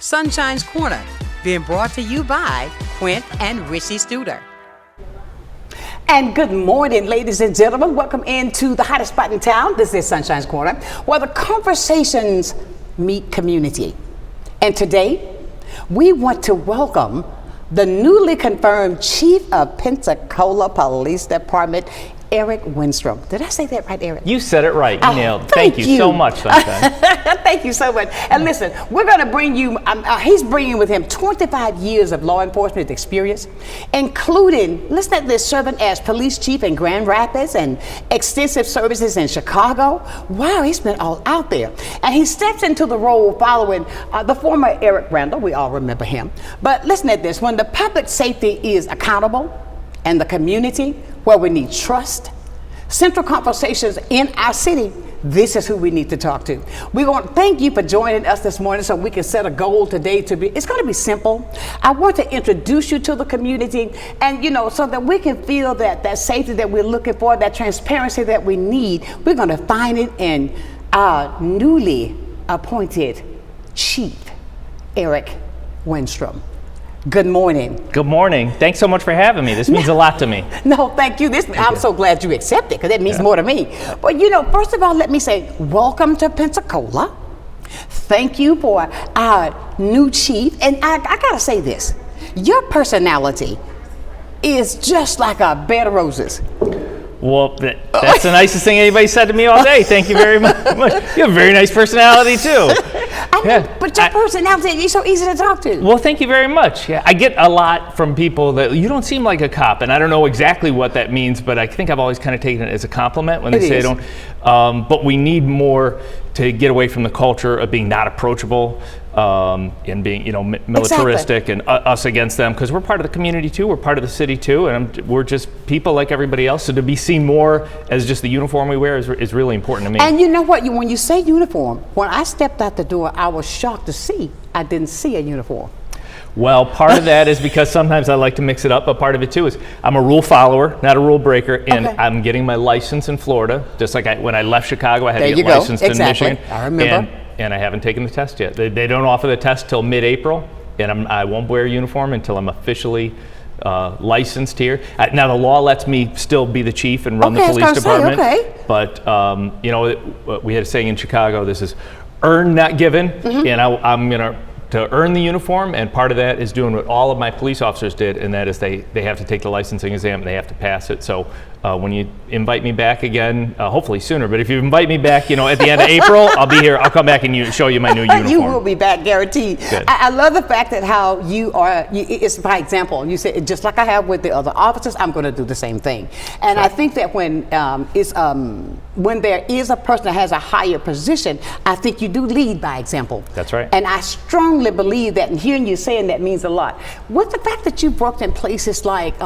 Sunshine's Corner, being brought to you by Quint and Richie Studer. And good morning, ladies and gentlemen. Welcome into the hottest spot in town. This is Sunshine's Corner, where the conversations meet community. And today, we want to welcome the newly confirmed Chief of Pensacola Police Department, Eric Winstrom. Did I say that right, Eric? You said it right. You nailed it. Thank you so much, Sonshine. Thank you so much. And listen, we're going to bring you, he's bringing with him 25 years of law enforcement experience, including, listen at this, serving as police chief in Grand Rapids and extensive services in Chicago. Wow, he's been all out there. And he steps into the role following the former Eric Randall. We all remember him. But listen at this, when the public safety is accountable and the community where we need trust, central conversations in our city, this is who we need to talk to. We want to thank you for joining us this morning so we can set a goal today to be, it's going to be simple. I want to introduce you to the community and, so that we can feel that safety that we're looking for, that transparency that we need. We're going to find it in our newly appointed Chief, Eric Winstrom. Good morning. Good morning. Thanks so much for having me. This means a lot to me. No, thank you. I'm so glad you accepted, because that means more to me. But first of all, let me say, welcome to Pensacola. Thank you for our new chief. And I gotta say this, your personality is just like a bed of roses. Well, that's the nicest thing anybody said to me all day. Thank you very much. You have a very nice personality, too. But your personality is so easy to talk to. Well, thank you very much. Yeah, I get a lot from people that you don't seem like a cop, and I don't know exactly what that means, but I think I've always kind of taken it as a compliment when they say I don't. But we need more to get away from the culture of being not approachable and being, militaristic and us against them, because we're part of the community too. We're part of the city too, and we're just people like everybody else. So to be seen more as just the uniform we wear is really important to me. And you know what? When you say uniform, when I stepped out the door, I was shocked to see I didn't see a uniform. Well, part of that is because sometimes I like to mix it up, but part of it too is I'm a rule follower, not a rule breaker, and I'm getting my license in Florida. Just like when I left Chicago, I had to get licensed in Michigan. I remember. And I haven't taken the test yet. They don't offer the test till mid-April, and I won't wear a uniform until I'm officially licensed here. Now the law lets me still be the chief and run the police department. But we had a saying in Chicago: "This is earned, not given," and I'm gonna. To earn the uniform, and part of that is doing what all of my police officers did, and that is they have to take the licensing exam and they have to pass it. So when you invite me back again, hopefully sooner, but if you invite me back, at the end of April, I'll be here. I'll come back and show you my new uniform. You will be back, guaranteed. I love the fact that how you are, it's by example. You say, just like I have with the other officers, I'm going to do the same thing. And I think that when there is a person that has a higher position, I think you do lead by example. That's right. And I strongly believe that, and hearing you saying that means a lot. With the fact that you've worked in places like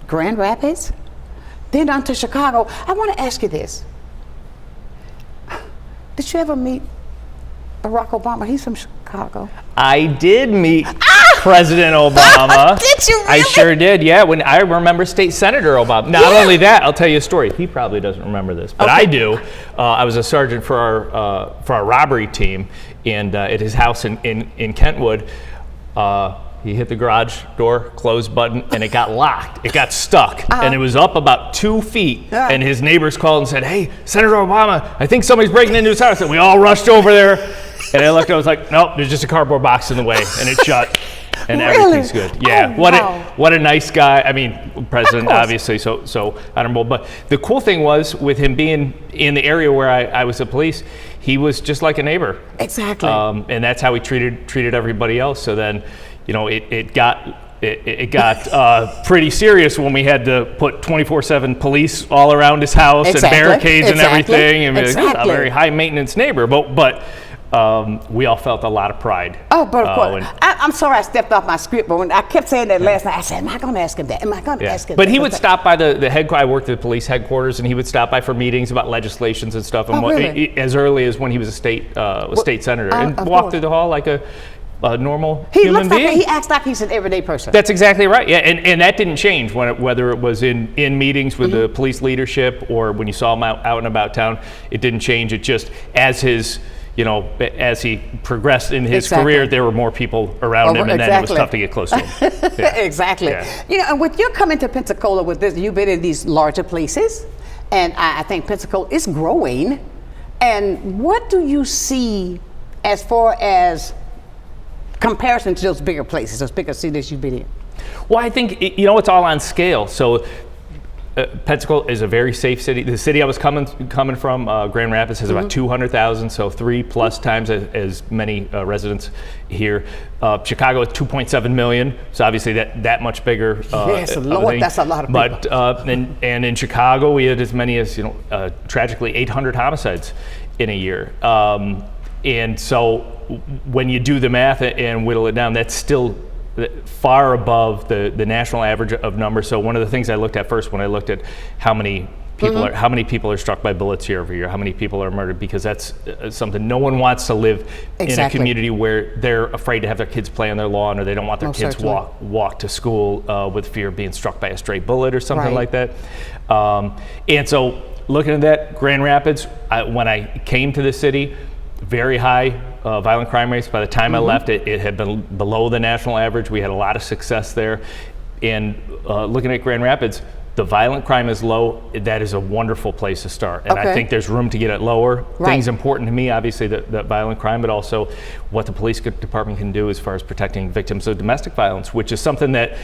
Grand Rapids, then on to Chicago, I want to ask you this. Did you ever meet Barack Obama? He's from Chicago. I did meet President Obama. Did you really? I sure did, yeah. When I remember State Senator Obama. Not only that, I'll tell you a story. He probably doesn't remember this, but I do. I was a sergeant for our robbery team, and at his house in Kentwood, he hit the garage door close button, and it got locked. It got stuck, and it was up about 2 feet. And his neighbors called and said, "Hey, Senator Obama, I think somebody's breaking into his house." And we all rushed over there, and I looked. I was like, "Nope, there's just a cardboard box in the way," and it shut. And everything's good. Yeah, what a nice guy. I mean, president, obviously, so honorable. But the cool thing was, with him being in the area where I was the police, he was just like a neighbor. Exactly. And that's how he treated everybody else. So then, it got pretty serious when we had to put 24/7 police all around his house and barricades and everything. And a very high maintenance neighbor, but. We all felt a lot of pride. Oh, but of course. I'm sorry I stepped off my script, but when I kept saying that last night, I said, am I going to ask him that? Am I going to ask him that? But he would stop by the headquarters. I worked at the police headquarters, and he would stop by for meetings about legislations and stuff. And Really? As early as when he was a state senator, and walk through the hall like a normal human being. He acts like he's an everyday person. That's exactly right. Yeah, and that didn't change whether it was in meetings with the police leadership or when you saw him out and about town. It didn't change. It just as as he progressed in his Exactly. career, there were more people around him, and then it was tough to get close to him. Yeah. Exactly. Yeah. And with your coming to Pensacola with this, you've been in these larger places, and I think Pensacola is growing. And what do you see as far as comparison to those bigger places, those bigger cities you've been in? Well, I think it's all on scale. So Pensacola is a very safe city. The city I was coming from, Grand Rapids, has about 200,000, so 3+ times as many residents here. Chicago is 2.7 million, so obviously that much bigger. Yes, Lord, that's a lot of people. But and in Chicago, we had as many as tragically 800 homicides in a year. And so when you do the math and whittle it down, that's still far above the national average of numbers. So one of the things I looked at first when I looked at how many people are struck by bullets here every year, how many people are murdered, because that's something no one wants to live in a community where they're afraid to have their kids play on their lawn, or they don't want their kids walk to school with fear of being struck by a stray bullet or something like that. And so looking at that, Grand Rapids, when I came to the city, very high violent crime rates. By the time I left, it had been below the national average. We had a lot of success there. And looking at Grand Rapids, the violent crime is low. That is a wonderful place to start. And I think there's room to get it lower. Things important to me, obviously, the violent crime, but also what the police department can do as far as protecting victims of domestic violence, which is something that,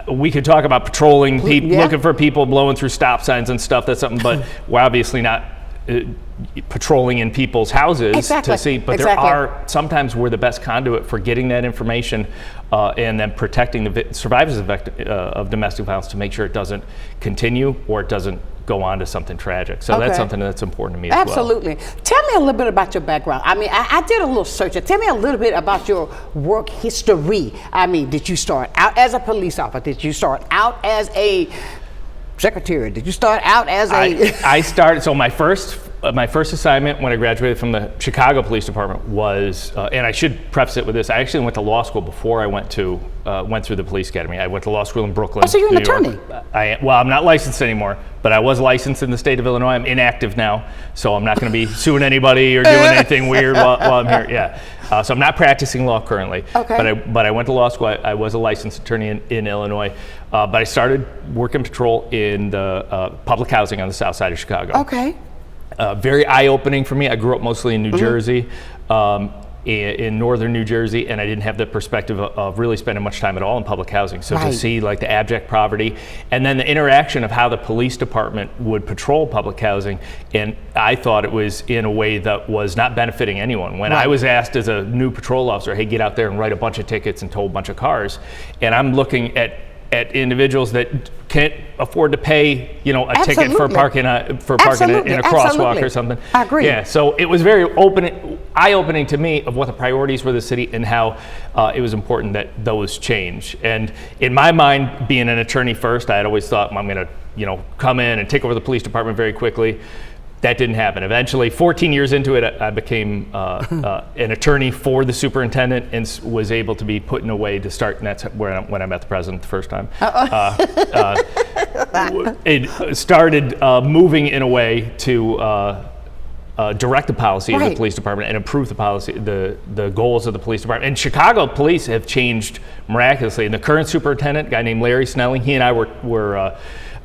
we could talk about patrolling people, looking for people, blowing through stop signs and stuff. That's something, but we're obviously not patrolling in people's houses to see, but there are sometimes we're the best conduit for getting that information and then protecting the survivors of domestic violence to make sure it doesn't continue or it doesn't go on to something tragic. So that's something that's important to me as well. Absolutely. Tell me a little bit about your background. I mean, I did a little search. Tell me a little bit about your work history. I mean, did you start out as a police officer? Did you start out as a secretary? Did you start out as I started, so my first assignment when I graduated from the Chicago Police Department was, and I should preface it with this, I actually went to law school before I went through the police academy. I went to law school in Brooklyn. Oh, so you're an attorney? Well, I'm not licensed anymore, but I was licensed in the state of Illinois. I'm inactive now, so I'm not going to be suing anybody or doing anything weird while I'm here. Yeah. So I'm not practicing law currently, but I went to law school. I was a licensed attorney in Illinois, but I started working patrol in the public housing on the south side of Chicago. Okay. Very eye-opening for me. I grew up mostly in New Jersey, in northern New Jersey, and I didn't have the perspective of really spending much time at all in public housing. So to see like the abject poverty, and then the interaction of how the police department would patrol public housing, and I thought it was in a way that was not benefiting anyone. When I was asked as a new patrol officer, hey, get out there and write a bunch of tickets and tow a bunch of cars, and I'm looking at individuals that can't afford to pay, a ticket for parking in a crosswalk or something. I agree. Yeah, so it was very eye-opening to me of what the priorities were of the city and how it was important that those change. And in my mind, being an attorney first, I had always thought I'm going to, come in and take over the police department very quickly. That didn't happen. Eventually, 14 years into it, I became an attorney for the superintendent and was able to be put in a way to start, and that's when I met the president the first time. It started moving in a way to direct the policy of the police department and improve the policy, the goals of the police department. And Chicago police have changed miraculously. And the current superintendent, a guy named Larry Snelling, he and I were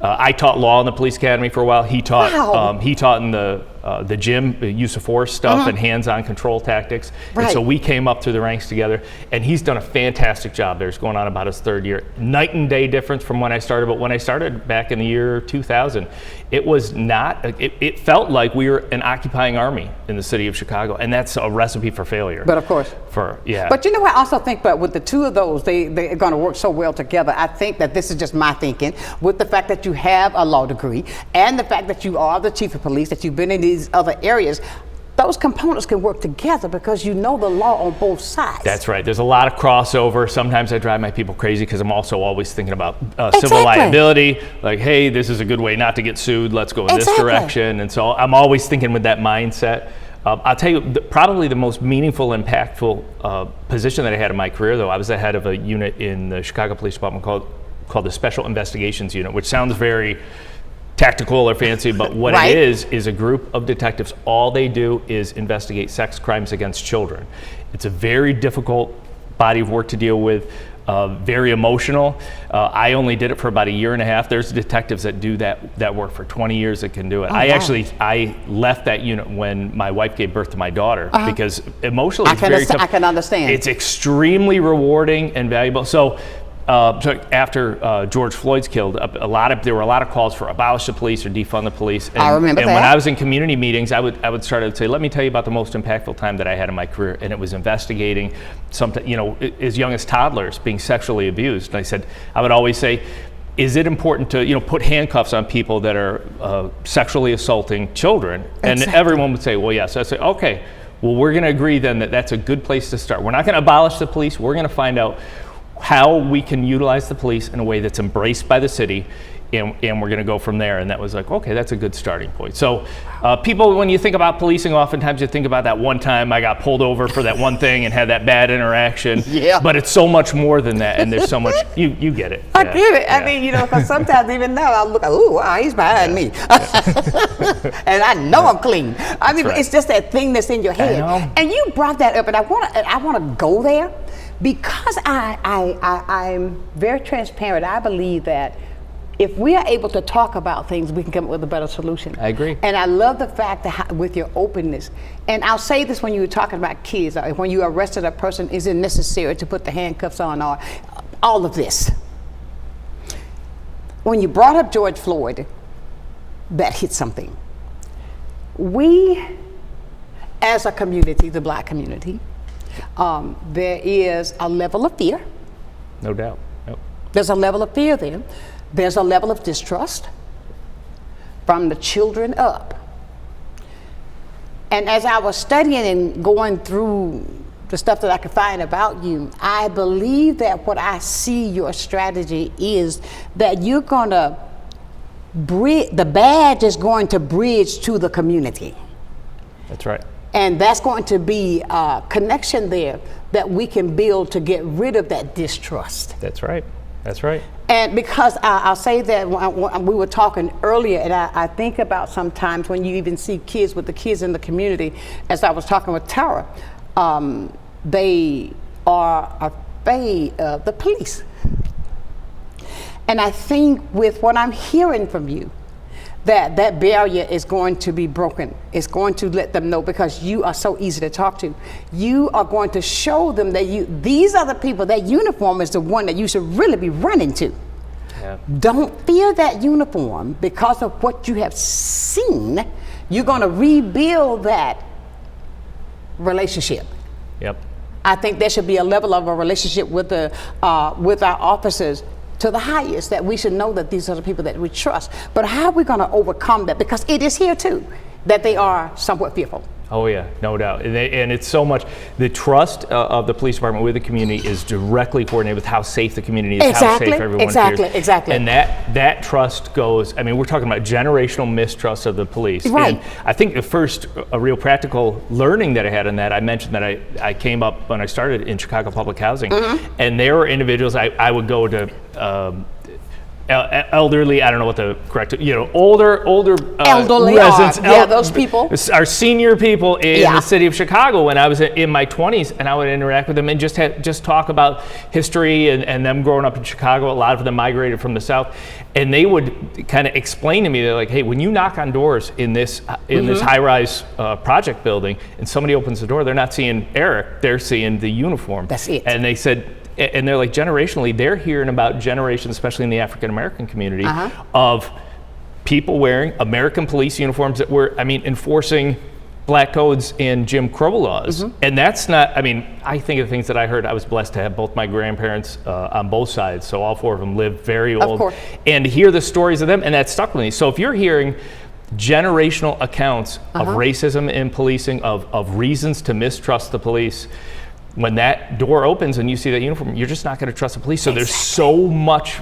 I taught law in the police academy for a while. He taught in the gym, the use of force stuff and hands-on control tactics. And so we came up through the ranks together, and he's done a fantastic job there. He's going on about his third year. Night and day difference from when I started, but when I started back in the year 2000, it was not, it felt like we were an occupying army in the city of Chicago, and that's a recipe for failure. But of course. But I also think, but with the two of those, they're going to work so well together. I think that this is just my thinking, with the fact that you have a law degree and the fact that you are the chief of police, that you've been in these other areas, those components can work together because you know the law on both sides. That's right. There's a lot of crossover. Sometimes I drive my people crazy because I'm also always thinking about civil liability. Like, hey, this is a good way not to get sued. Let's go in this direction. And so I'm always thinking with that mindset. I'll tell you, probably the most meaningful, impactful position that I had in my career, though, I was the head of a unit in the Chicago Police Department called the Special Investigations Unit, which sounds very tactical or fancy, but what Right. it is a group of detectives. All they do is investigate sex crimes against children. It's a very difficult body of work to deal with. Very emotional. I only did it for about a year and a half. There's detectives that do that work for 20 years that can do it. Oh, I left that unit when my wife gave birth to my daughter because emotionally it's very tough. I can understand. It's extremely rewarding and valuable. So after George Floyd's killed, there were a lot of calls for abolish the police or defund the police. And, I remember and that. when I was in community meetings, I would start to say, let me tell you about the most impactful time that I had in my career, and it was investigating something, as young as toddlers being sexually abused. And I would always say, is it important to put handcuffs on people that are sexually assaulting children? And Exactly. everyone would say, well, yes. I say, okay, well, we're going to agree then that that's a good place to start. We're not going to abolish the police. We're going to find out how we can utilize the police in a way that's embraced by the city, and we're going to go from there. And that was like, okay, that's a good starting point. So people, when you think about policing, oftentimes you think about that one time I got pulled over for that one thing and had that bad interaction. Yeah. But it's so much more than that, and there's so much, you get it. I Yeah. get it. Yeah. I mean, because sometimes even now I look, oh, wow, he's behind me. And I know I'm clean. I mean, right. it's just that thing that's in your head. know. And you brought that up, and I want to go there because I'm very transparent. I believe that if we are able to talk about things, we can come up with a better solution. I agree. And I love the fact that with your openness, and I'll say this when you were talking about kids, when you arrested a person, is it necessary to put the handcuffs on or all of this? When you brought up George Floyd, that hit something. We, as a community, the Black community, there is a level of fear. No doubt. Yep. There's a level of fear there. There's a level of distrust from the children up. And as I was studying and going through the stuff that I could find about you, I believe that what I see your strategy is that you're going to the badge is going to bridge to the community. That's right. And that's going to be a connection there that we can build to get rid of that distrust. That's right. That's right. And because I'll say that when we were talking earlier, and I think about sometimes when you even see kids with the kids in the community, as I was talking with Tara, they are afraid of the police. And I think with what I'm hearing from you, that barrier is going to be broken. It's going to let them know, because you are so easy to talk to. You are going to show them that these are the people, that uniform is the one that you should really be running to. Yeah. Don't fear that uniform because of what you have seen. You're going to rebuild that relationship. Yep. I think there should be a level of a relationship with our officers to the highest, that we should know that these are the people that we trust. But how are we going to overcome that? Because it is here too, that they are somewhat fearful. Oh yeah, no doubt. And it's so much, the trust of the police department with the community is directly coordinated with how safe the community is, how safe everyone feels. Exactly. And that trust goes, I mean, we're talking about generational mistrust of the police. Right. And I think the first real practical learning that I had in that, I mentioned that I came up when I started in Chicago Public Housing, and there were individuals I would go to, elderly, I don't know what the correct, older elderly residents. Those people. Our senior people in Yeah. the city of Chicago when I was in my 20s, and I would interact with them and just talk about history and them growing up in Chicago. A lot of them migrated from the South, and they would kind of explain to me, they're like, hey, when you knock on doors in this high-rise project building and somebody opens the door, they're not seeing Eric, they're seeing the uniform. That's it. And they said, and they're like, generationally, they're hearing about generations, especially in the African American community, of people wearing American police uniforms that were, enforcing black codes and Jim Crow laws. And that's not, I think of things that I heard. I was blessed to have both my grandparents on both sides, so all four of them lived very old. Of course. And hear the stories of them, and that stuck with me. So if you're hearing generational accounts of racism in policing, of reasons to mistrust the police, when that door opens and you see that uniform, you're just not going to trust the police. So there's so much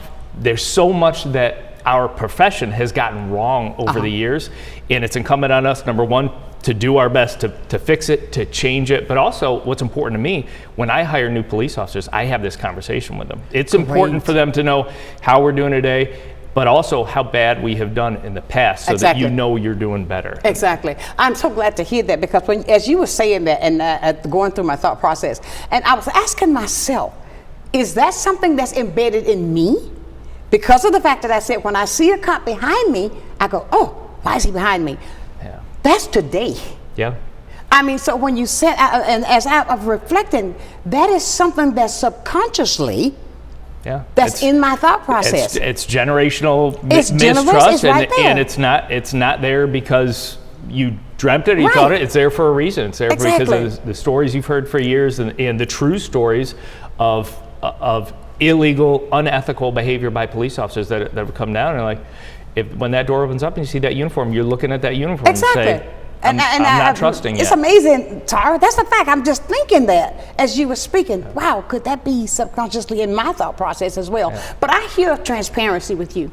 that our profession has gotten wrong over the years, and it's incumbent on us, number one, to do our best to fix it, to change it. But also, what's important to me, when I hire new police officers, I have this conversation with them. It's important for them to know how we're doing today. but also how bad we have done in the past, so that you know you're doing better. Exactly. I'm so glad to hear that, because as you were saying that and going through my thought process, and I was asking myself, is that something that's embedded in me? Because of the fact that I said, when I see a cop behind me, I go, oh, why is he behind me? Yeah. That's today. Yeah. I mean, so when you said, and as I was reflecting, that is something that subconsciously, that's in my thought process. It's generational mistrust, it's right there. and it's not there because you dreamt it or you thought it. It's there for a reason. It's there because of the stories you've heard for years, and the true stories of illegal, unethical behavior by police officers that have come down. And like, when that door opens up and you see that uniform, you're looking at that uniform and say, I'm not trusting you. It's amazing, Tara. That's a fact. I'm just thinking that as you were speaking. Wow, could that be subconsciously in my thought process as well? Yeah. But I hear transparency with you.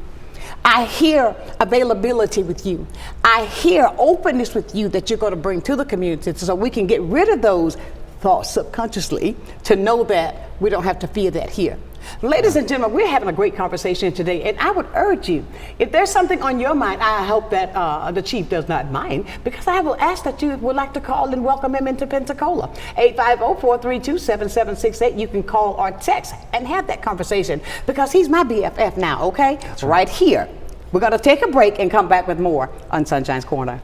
I hear availability with you. I hear openness with you that you're going to bring to the community, so we can get rid of those thoughts subconsciously to know that we don't have to fear that here. Ladies and gentlemen, we're having a great conversation today, and I would urge you, if there's something on your mind, I hope that the chief does not mind, because I will ask that you would like to call and welcome him into Pensacola. 850-432-7768. You can call or text and have that conversation, because he's my BFF now, okay? Right here. We're going to take a break and come back with more on Sunshine's Corner.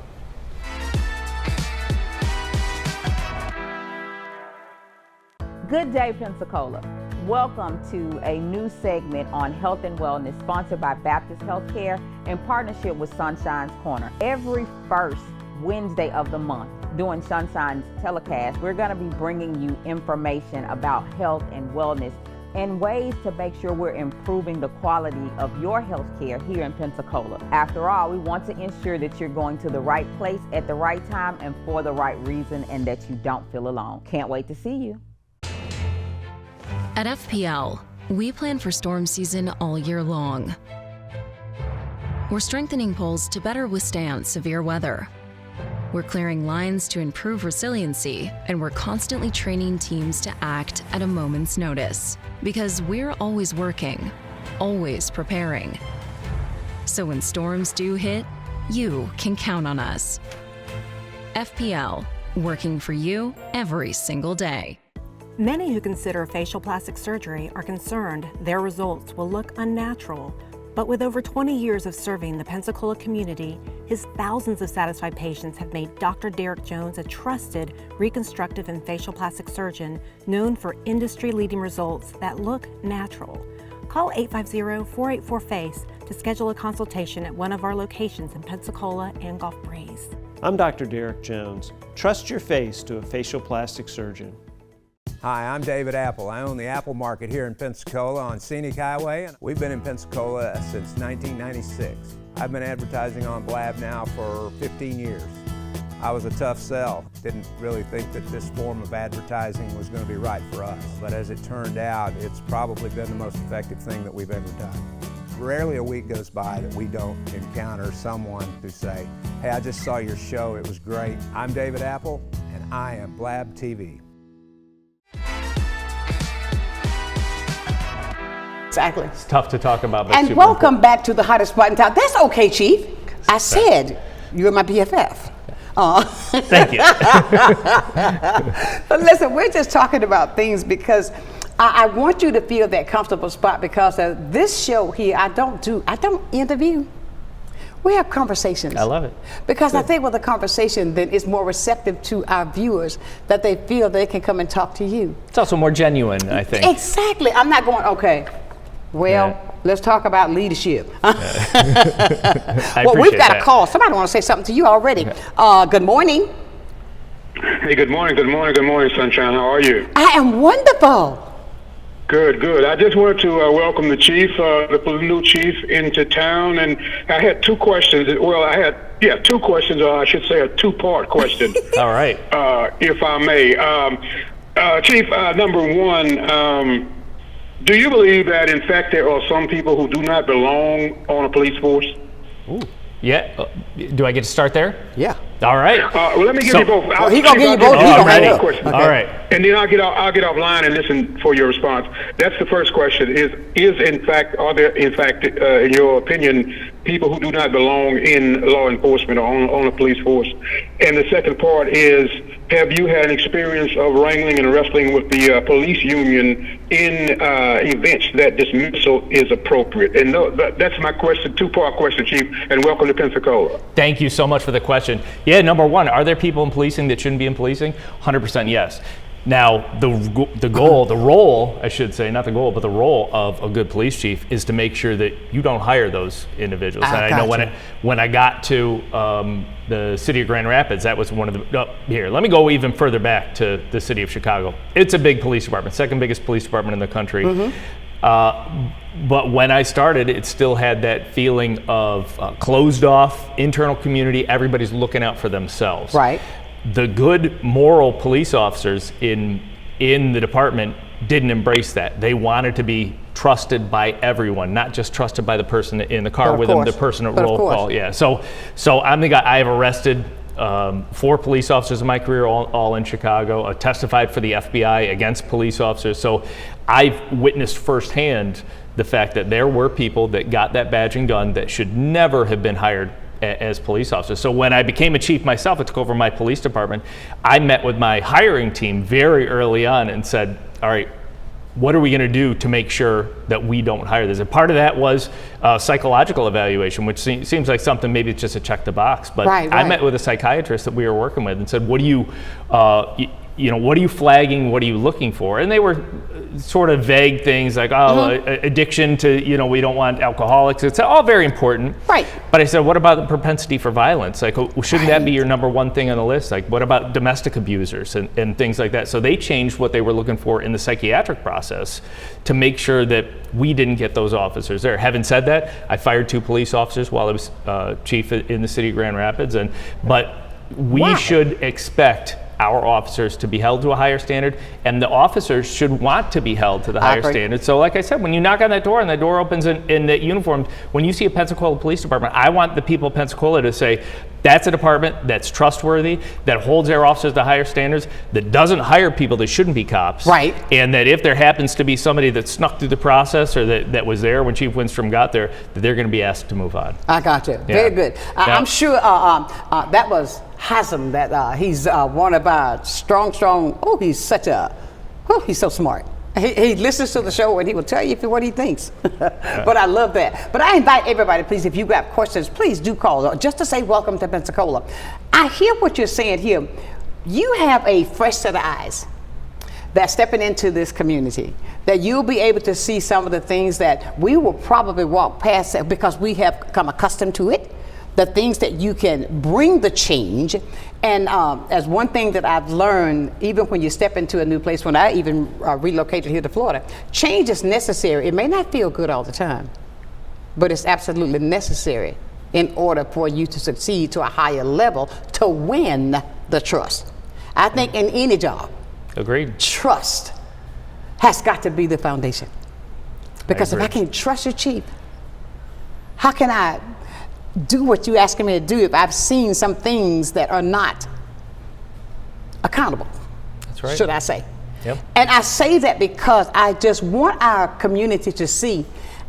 Good day, Pensacola. Welcome to a new segment on health and wellness, sponsored by Baptist Healthcare in partnership with Sunshine's Corner. Every first Wednesday of the month during Sunshine's telecast, we're going to be bringing you information about health and wellness and ways to make sure we're improving the quality of your health care here in Pensacola. After all, we want to ensure that you're going to the right place at the right time and for the right reason, and that you don't feel alone. Can't wait to see you. At FPL, we plan for storm season all year long. We're strengthening poles to better withstand severe weather. We're clearing lines to improve resiliency, and we're constantly training teams to act at a moment's notice. Because we're always working, always preparing. So when storms do hit, you can count on us. FPL, working for you every single day. Many who consider facial plastic surgery are concerned their results will look unnatural. But with over 20 years of serving the Pensacola community, his thousands of satisfied patients have made Dr. Derek Jones a trusted reconstructive and facial plastic surgeon known for industry-leading results that look natural. Call 850-484-FACE to schedule a consultation at one of our locations in Pensacola and Gulf Breeze. I'm Dr. Derek Jones. Trust your face to a facial plastic surgeon. Hi, I'm David Apple. I own the Apple Market here in Pensacola on Scenic Highway. We've been in Pensacola since 1996. I've been advertising on Blab now for 15 years. I was a tough sell. Didn't really think that this form of advertising was going to be right for us. But as it turned out, it's probably been the most effective thing that we've ever done. Rarely a week goes by that we don't encounter someone who say, hey, I just saw your show, it was great. I'm David Apple, and I am Blab TV. Exactly. It's tough to talk about, but and welcome back to the hottest spot in town. That's okay, Chief. I said you're my BFF. Thank you. But listen, we're just talking about things because I want you to feel that comfortable spot, because this show here, I don't interview. We have conversations. I love it. Because I think with a conversation, then it's more receptive to our viewers, that they feel they can come and talk to you. It's also more genuine, I think. Exactly. I'm not going, okay, well, let's talk about leadership. Well, we've got a call. Somebody want to say something to you already. Good morning. Hey, good morning, Sunshine. How are you? I am wonderful. Good. I just wanted to welcome the chief, the new chief, into town, and I had two questions. Well, two questions, or I should say a two-part question. All right. If I may. Chief, number one, do you believe that, in fact, there are some people who do not belong on a police force? Ooh. Yeah. Do I get to start there? Yeah. All right. Well, let me give you both. He gonna give you both. He gonna ready. hang up. Question. All right. And then I'll get offline and listen for your response. That's the first question. Are there in fact, in your opinion, people who do not belong in law enforcement or on the police force? And the second part is, have you had an experience of wrangling and wrestling with the police union in events that dismissal is appropriate? And that's my question, two-part question, Chief, and welcome to Pensacola. Thank you so much for the question. Yeah, number one, are there people in policing that shouldn't be in policing? 100% yes. Now, the goal, the role, I should say, not the goal, but the role of a good police chief is to make sure that you don't hire those individuals. And I know when I got to the city of Grand Rapids, that was one of the, here, let me go even further back to the city of Chicago. It's a big police department, second biggest police department in the country. But when I started, it still had that feeling of closed off, internal community, everybody's looking out for themselves. Right. The good moral police officers in the department didn't embrace that. They wanted to be trusted by everyone, not just trusted by the person in the car with them, the person at roll call. Yeah. So I'm the guy. I have arrested 4 police officers in my career, all in Chicago. I testified for the FBI against police officers. So I've witnessed firsthand the fact that there were people that got that badge and gun that should never have been hired as police officers. So when I became a chief myself, I took over my police department. I met with my hiring team very early on and said, all right, what are we going to do to make sure that we don't hire this? And part of that was psychological evaluation, which seems like something maybe it's just a check the box. But I met with a psychiatrist that we were working with and said, what do you, what are you flagging? What are you looking for? And they were sort of vague things like, addiction to, we don't want alcoholics. It's all very important. Right. But I said, what about the propensity for violence? Like, shouldn't that be your number one thing on the list? Like, what about domestic abusers and things like that? So they changed what they were looking for in the psychiatric process to make sure that we didn't get those officers there. Having said that, I fired 2 police officers while I was chief in the city of Grand Rapids. But we should expect our officers to be held to a higher standard, and the officers should want to be held to the higher standard. So like I said, when you knock on that door and the door opens in the uniform, when you see a Pensacola Police Department, I want the people of Pensacola to say, that's a department that's trustworthy, that holds their officers to higher standards, that doesn't hire people that shouldn't be cops. Right. And that if there happens to be somebody that snuck through the process or that was there when Chief Winstrom got there, that they're going to be asked to move on. I got you. Very good. I'm sure that was Hasm, that he's one of our strong, he's so smart. He listens to the show and he will tell you what he thinks. But I love that. But I invite everybody, please, if you've got questions, please do call just to say welcome to Pensacola. I hear what you're saying here. You have a fresh set of eyes that's stepping into this community, that you'll be able to see some of the things that we will probably walk past because we have become accustomed to it. The things that you can bring the change. And as one thing that I've learned, even when you step into a new place, when I even relocated here to Florida, change is necessary. It may not feel good all the time, but it's absolutely necessary in order for you to succeed to a higher level to win the trust. I think in any job, agreed, trust has got to be the foundation. Because if I can't trust your chief, how can I do what you're asking me to do if I've seen some things that are not accountable? That's right. Should I say? Yep. And I say that because I just want our community to see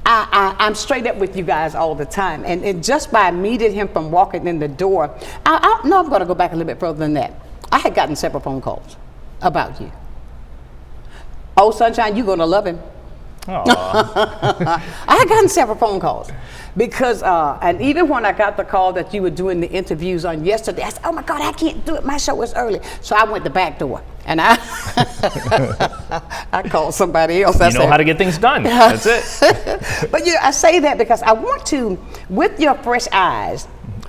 I'm straight up with you guys all the time. And just by meeting him from walking in the door, I'm going to go back a little bit further than that. I had gotten several phone calls about you. Oh, Sonshine, you're going to love him. I had gotten several phone calls because, and even when I got the call that you were doing the interviews on yesterday, I said, oh my God, I can't do it. My show is early. So I went the back door and I called somebody else. You know how to get things done. That's it. But I say that because I want to, with your fresh eyes,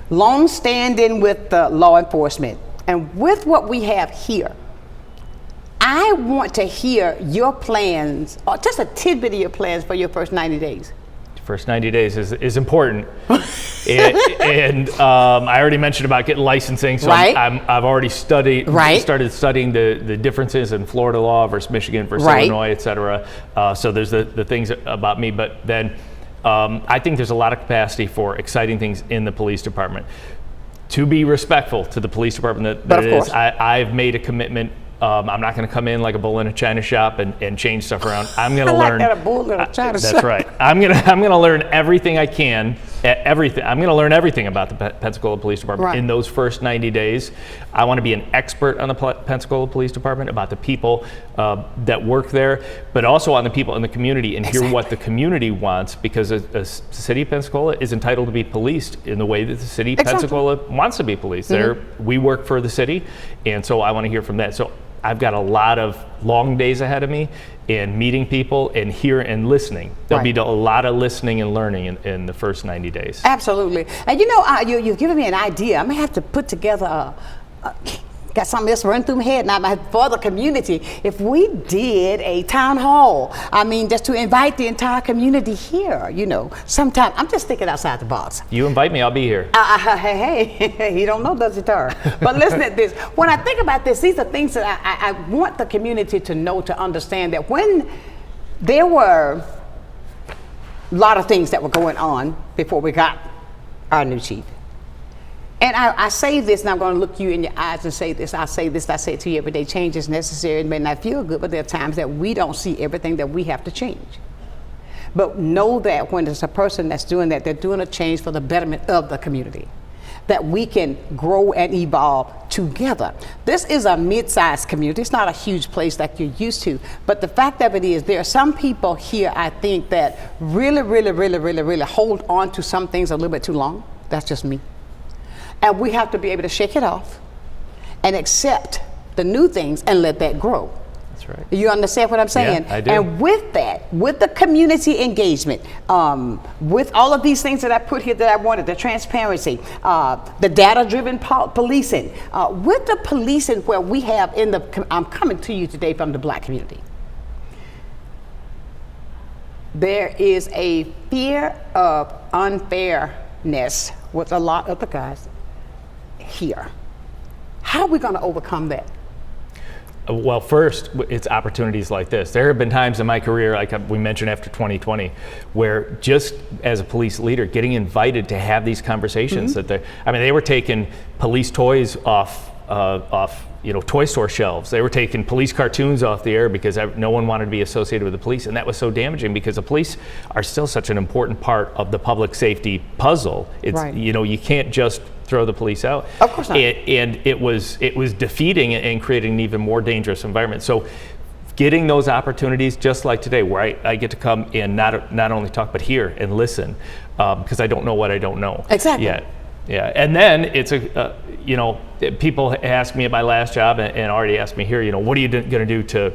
long-standing with law enforcement, and with what we have here, I want to hear your plans, or just a tidbit of your plans for your first 90 days. First 90 days is important. and I already mentioned about getting licensing, so I've already started studying the differences in Florida law versus Michigan versus Illinois, et cetera. So there's the things about me, but then I think there's a lot of capacity for exciting things in the police department. to be respectful to the police department that it is. I've made a commitment. I'm not going to come in like a bull in a china shop and change stuff around. I'm going to learn. Like that, a bull in a china shop. That's right. I'm going to learn everything I can. Everything. I'm going to learn everything about the Pensacola Police Department in those first 90 days. I want to be an expert on the Pensacola Police Department, about the people that work there, but also on the people in the community, and hear what the community wants, because the city of Pensacola is entitled to be policed in the way that the city of Pensacola wants to be policed. We work for the city, and so I want to hear from that. So I've got a lot of long days ahead of me, and meeting people and listening. There'll be a lot of listening and learning in the first 90 days. Absolutely. And you've given me an idea. I'm going to have to put together got something else running through my head now for the community. If we did a town hall, just to invite the entire community here, sometime. I'm just thinking outside the box. You invite me, I'll be here. Hey, he don't know, does he, Tara? But listen at this. When I think about this, these are things that I want the community to know, to understand that when there were a lot of things that were going on before we got our new chief. And I say this, and I'm going to look you in your eyes and say this. I say it to you every day. Change is necessary. It may not feel good, but there are times that we don't see everything that we have to change. But know that when there's a person that's doing that, they're doing a change for the betterment of the community, that we can grow and evolve together. This is a mid-sized community. It's not a huge place like you're used to. But the fact of it is, there are some people here, I think, that really hold on to some things a little bit too long. That's just me. And we have to be able to shake it off and accept the new things and let that grow. That's right. You understand what I'm saying? Yeah, I do. And with that, with the community engagement, with all of these things that I put here that I wanted, the transparency, the data-driven policing, with the policing where we have I'm coming to you today from the Black community. There is a fear of unfairness with a lot of the guys here. How are we going to overcome that? Well, first, it's opportunities like this. There have been times in my career, like we mentioned after 2020, where just as a police leader, getting invited to have these conversations, that they were taking police toys off toy store shelves. They were taking police cartoons off the air because no one wanted to be associated with the police, and that was so damaging, because the police are still such an important part of the public safety puzzle. It's you can't just throw the police out. Of course not. And it was defeating and creating an even more dangerous environment. So getting those opportunities, just like today, where I get to come and not only talk but hear and listen, because I don't know what I don't know. Exactly. Yet. Yeah, and then it's people ask me at my last job and already asked me here, what are you going to do to,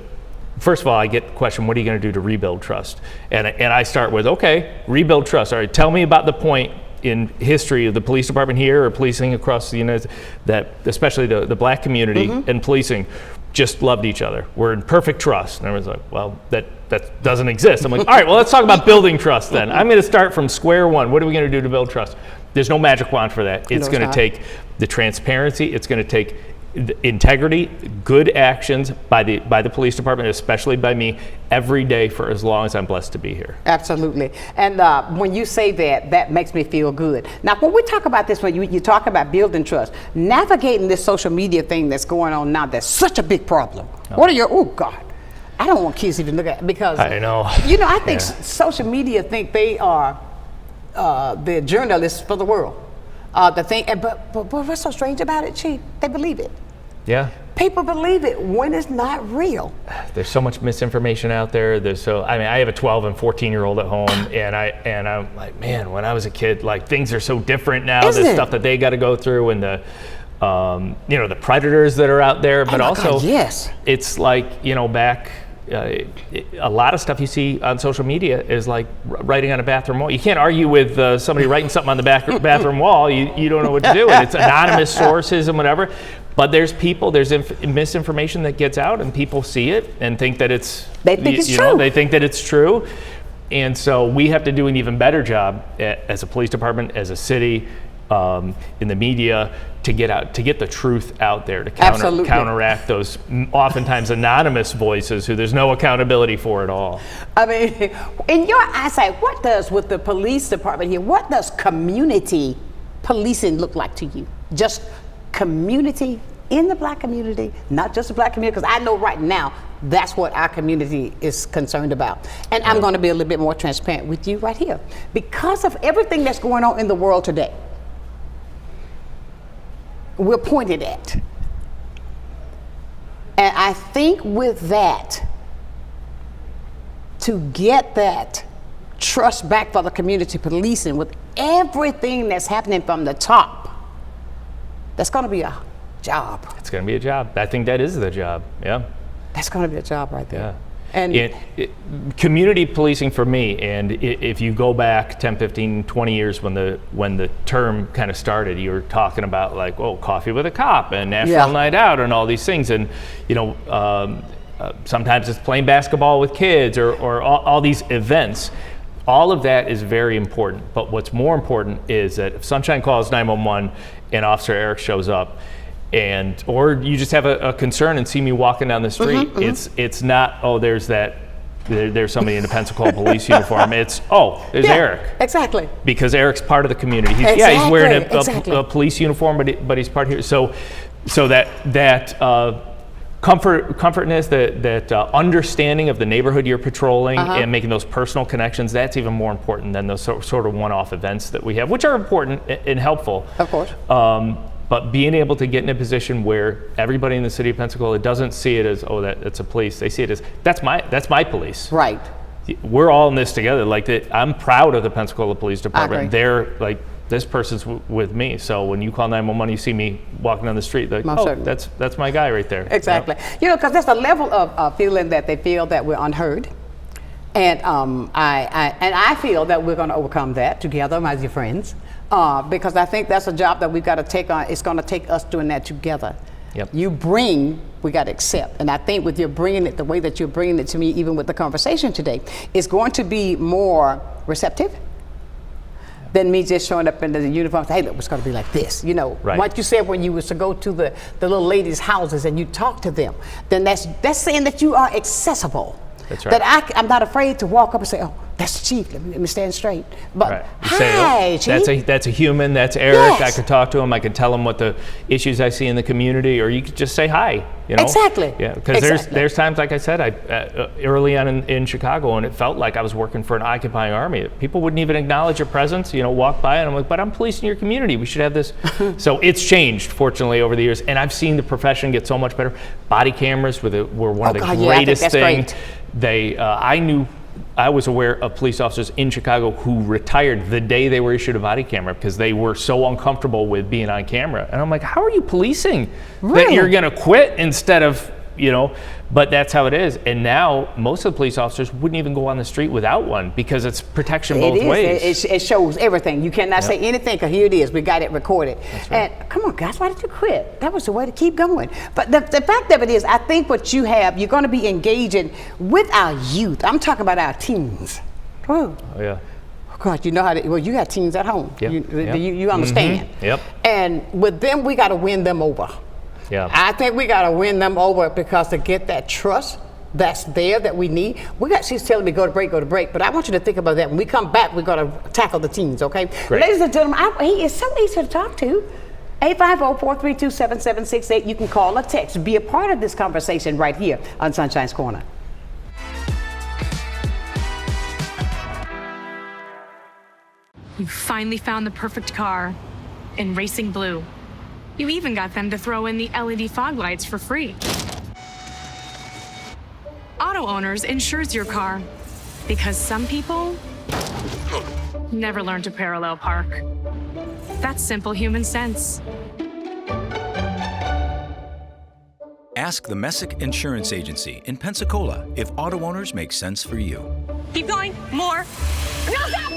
first of all, I get the question, what are you going to do to rebuild trust? And I start with, okay, rebuild trust. All right, tell me about the point in history of the police department here or policing across the United States that especially the Black community and policing just loved each other. We're in perfect trust. And everyone's like, well, that doesn't exist. I'm like, all right, well, let's talk about building trust then. I'm going to start from square one. What are we going to do to build trust? There's no magic wand for that. It's going to take the transparency. It's going to take the integrity, good actions by the police department, especially by me, every day for as long as I'm blessed to be here. Absolutely. And when you say that makes me feel good. Now, when we talk about this, when you talk about building trust, navigating this social media thing that's going on now, that's such a big problem. What are oh God, I don't want kids to even look at it, because I know. I think social media think they are the journalists for the world. But what's so strange about it, Chief? They believe it. Yeah. People believe it when it's not real. There's so much misinformation out there. I have a 12 and 14-year-old at home, and I'm like, man, when I was a kid, like, things are so different now. Isn't the it? Stuff that they got to go through, and the predators that are out there, but also God, yes. It's like, back. A lot of stuff you see on social media is like writing on a bathroom wall. You can't argue with somebody writing something on the bathroom wall. You don't know what to do, and it's anonymous sources and whatever. But there's misinformation that gets out, and people see it and think that it's true. They think that it's true, and so we have to do an even better job as a police department, as a city, in the media, to get the truth out there, to counteract those oftentimes anonymous voices who there's no accountability for at all. I mean, in your eyesight, with the police department here, what does community policing look like to you? just community in the black community, not just the black community, because I know right now that's what our community is concerned about. And I'm going to be a little bit more transparent with you right here. Because of everything that's going on in the world today, we're pointed at. And I think with that, to get that trust back for the community policing with everything that's happening from the top, that's going to be a job. It's going to be a job. I think that is the job. Yeah. That's going to be a job right there. Yeah. And community policing for me, and if you go back 10, 15, 20 years when the term kind of started, you were talking about like, oh, coffee with a cop and National Night Out and all these things. And, you know, sometimes it's playing basketball with kids or all these events. All of that is very important. But what's more important is that if Sonshine calls 911 and Officer Eric shows up, or you just have a concern and see me walking down the street, it's not, oh, there's somebody in a Pensacola police uniform. It's, oh, there's Eric. Exactly. Because Eric's part of the community. He's wearing a police uniform, but he's part here. So that comfortness, that understanding of the neighborhood you're patrolling and making those personal connections, that's even more important than those sort of one-off events that we have, which are important and helpful. Of course. But being able to get in a position where everybody in the city of Pensacola doesn't see it as, oh, that's a police. They see it as, that's my police. Right. We're all in this together. Like, I'm proud of the Pensacola Police Department. They're like, this person's with me. So when you call 911, you see me walking down the street, like, that's my guy right there. Exactly. You know, because there's a level of feeling that they feel that we're unheard. And I feel that we're going to overcome that together as your friends. Because I think that's a job that we've got to take on. It's going to take us doing that together. Yep. You bring, we got to accept. And I think with your bringing it, the way that you're bringing it to me, even with the conversation today, is going to be more receptive than me just showing up in the uniform and say, hey, look, it's going to be like this. You know, what you said when you was to go to the little ladies' houses and you talk to them, then that's saying that you are accessible. That's right. That I'm not afraid to walk up and say, oh, that's the chief. Let me stand straight. But hi, chief. That's a human. That's Eric. Yes. I could talk to him. I could tell him what the issues I see in the community, or you could just say hi. You know? Exactly. Yeah. Because there's times, like I said, early on in Chicago, and it felt like I was working for an occupying army. People wouldn't even acknowledge your presence. You know, walk by, and I'm like, but I'm policing your community. We should have this. So it's changed, fortunately, over the years, and I've seen the profession get so much better. Body cameras were one of the greatest things. I was aware of police officers in Chicago who retired the day they were issued a body camera because they were so uncomfortable with being on camera. And I'm like, how are you policing that you're going to quit instead of, you know, but that's how it is. And now most of the police officers wouldn't even go on the street without one because it's protection both ways. It shows everything. You cannot say anything because here it is. We got it recorded. That's right. And come on, guys, why did you quit? That was the way to keep going. But the fact of it is, I think what you have, you're going to be engaging with our youth. I'm talking about our teens. Oh, yeah. God, you know how to, you got teens at home. Yep. You understand. Yep. And with them, we got to win them over. Yeah. I think we got to win them over because to get that trust that's there that we need. She's telling me go to break, but I want you to think about that. When we come back, we're going to tackle the teens, okay? Great. Ladies and gentlemen, he is so easy to talk to. 850-432-7768. You can call or text. Be a part of this conversation right here on Sonshine's Corner. You finally found the perfect car in racing blue. You even got them to throw in the LED fog lights for free. Auto Owners insures your car because some people never learn to parallel park. That's simple human sense. Ask the Messick Insurance Agency in Pensacola if Auto Owners make sense for you. Keep going, more. No, stop!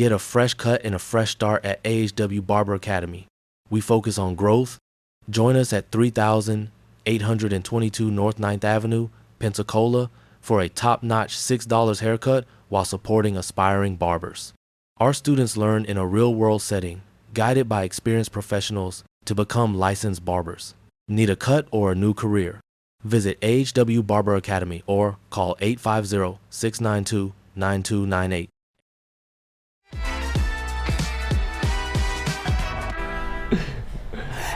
Get a fresh cut and a fresh start at AHW Barber Academy. We focus on growth. Join us at 3822 North 9th Avenue, Pensacola, for a top-notch $6 haircut while supporting aspiring barbers. Our students learn in a real-world setting, guided by experienced professionals to become licensed barbers. Need a cut or a new career? Visit AHW Barber Academy or call 850-692-9298.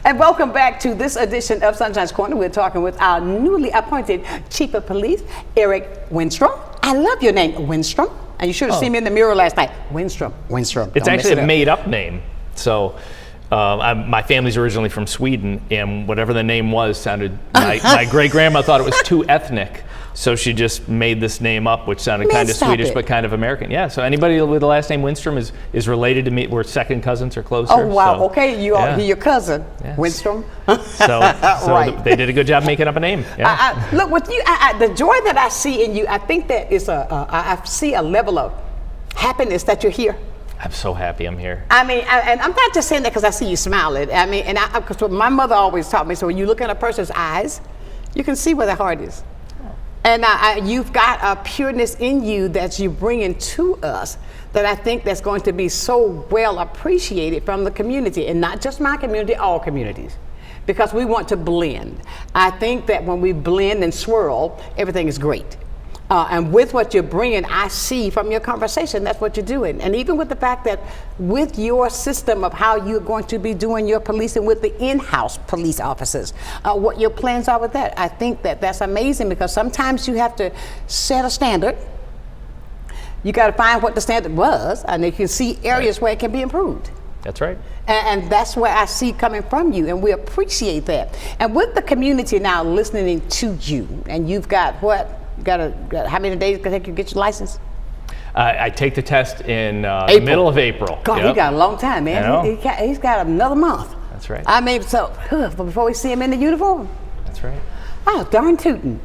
And welcome back to this edition of Sunshine's Corner. We're talking with our newly appointed Chief of Police, Eric Winstrom. I love your name, Winstrom. And you should have seen me in the mirror last night. Winstrom. It's actually a made-up name. So my family's originally from Sweden, and whatever the name was sounded, my great-grandma thought it was too ethnic. So she just made this name up, which sounded kind of Swedish, but kind of American. Yeah, so anybody with the last name Winstrom is related to me. We're second cousins or closer. Oh, wow. So, okay, you're your cousin, yes. Winstrom. So right. They did a good job making up a name. Yeah. Look, with you, the joy that I see in you, I think that is I see a level of happiness that you're here. I'm so happy I'm here. I mean, and I'm not just saying that because I see you smiling. I mean, and because my mother always taught me, so when you look at a person's eyes, you can see where their heart is. And you've got a pureness in you that you bring into us that I think that's going to be so well appreciated from the community, and not just my community, all communities, because we want to blend. I think that when we blend and swirl, everything is great. And with what you're bringing, I see from your conversation, that's what you're doing. And even with the fact that with your system of how you're going to be doing your policing with the in-house police officers, what your plans are with that, I think that that's amazing, because sometimes you have to set a standard. You got to find what the standard was, and you can see areas where it can be improved. That's right. And that's where I see coming from you, and we appreciate that. And with the community now listening to you, and you've got what? How many days can it take you to get your license? I take the test in the middle of April. God, he got a long time, man. He's got another month. That's right. I mean, so before we see him in the uniform. That's right. Oh, darn tootin'.